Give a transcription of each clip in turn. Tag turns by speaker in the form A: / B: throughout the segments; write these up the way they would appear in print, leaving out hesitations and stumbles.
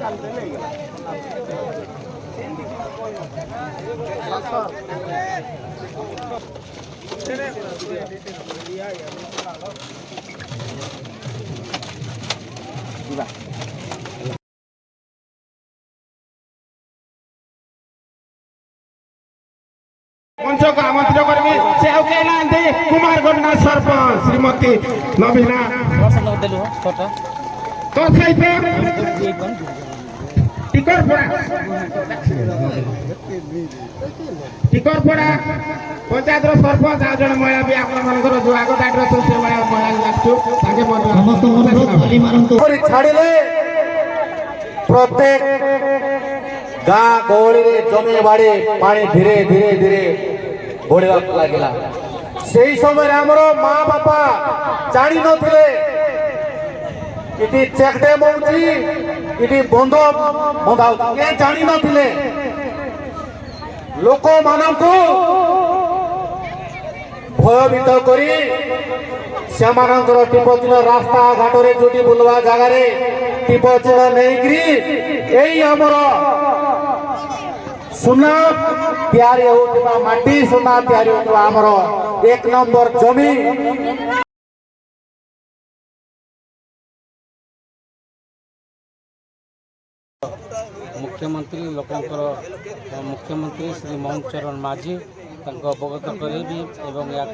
A: मंच को आमंत्रित करबी से आउ के नांदी कुमारगढ़ सरपंच श्रीमती नवीना तो सहित टिकरपड़ा पंचायत सरपंच आज जन महिला भी आपण मानकर जो आगो दाटर से महिला लागछु ताके
B: छाड़िले प्रत्येक गाँ गहली जमी बाड़ी पानी धीरे धीरे धीरे बढ़ा लगे से समय आमर माँ बापा जानी नथिले इटी चेक डैम होउची इटी बंध बंधा के जानी नथिले लोक मानकु भयभीत करी से टीप चिन्ह रास्ता घाट जो बुलवा जगार टीप चिन्ह नहीं यही आमर सुना तैयारी होता माटी सुना तैयारी होता आमर 1 नंबर जमी
C: मुख्यमंत्री लोकंकर मुख्यमंत्री श्री मोहन चरण माझी अवगत करें एवं या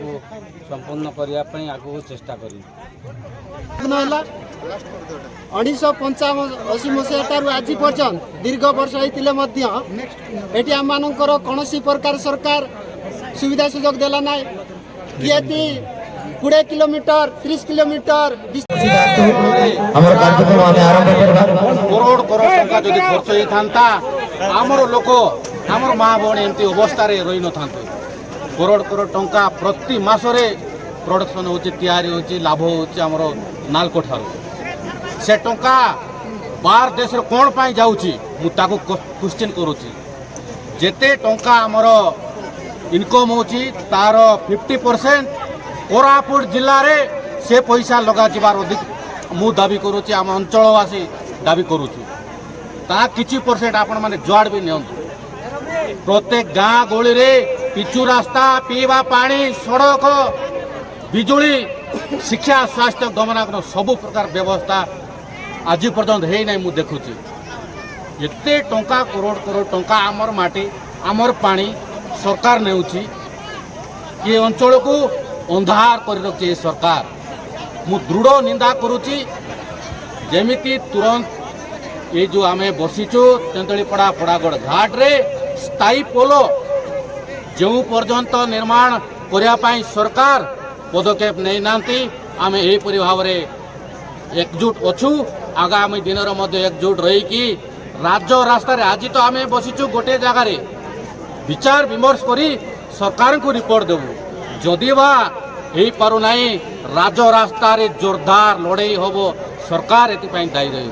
C: संपूर्ण करने आगू चेष्टा करी
D: 1985 मसीहा आज पर्यंत दीर्घ वर्ष होते आम मानकर कौन प्रकार सरकार सुविधा सुजोग देला ना किए 20 किलोमीटर 30 किलोमीटर
B: करोड़ करोड़ टंका जदि खर्च होता आमर लोक आमर माँ भौणी एमती अवस्था रही न था करोड़ करोड़ टंका प्रति मासरे प्रोडक्शन हो लाभ हो नालको ठार से टंका बाहर देश कौन पाई जाऊँगी मुझे क्वेश्चन करुच्ची जेते टंका आमर इनकम होची तार 50% कोरापुट जिले में से पैसा लगा जीवार अधिक मु दाबी करुच्ची आम अंचलवासी दाबी करुच्ची ता किछि परसेंट आपण माने जुआड़ भी नियंतु प्रत्येक गाँ गली रे पिचु रास्ता पीवा पानी सड़क बिजुली शिक्षा स्वास्थ्य गमनागमन सबु प्रकार व्यवस्था आज पर्यंत है ना मुझे देखुची एते टंका करोड़ करोड़ टंका आमर माटी आमर पानी सरकार नेउची ये अंचल को अंधार कर रखी सरकार मु दृढ़ निंदा करुची जेमिति तुरंत ये जो आम बसीचु तेंतुलीपड़ा पड़ागढ़ घाट रे स्थायी पोलो जो पर्यंत निर्माण करने सरकार पदक्षेप नहीं नांती आम यहीपरि भाव में एकजुट अच्छु आगामी दिन एकजुट रही राज्य रास्ता आज तो आम बसीचु गोटे जगार विचार विमर्श करी सरकार को रिपोर्ट देवु जदि बा हो पारना राज्य रास्ता जोरदार लड़ाई हम सरकार एपाई दायी रही।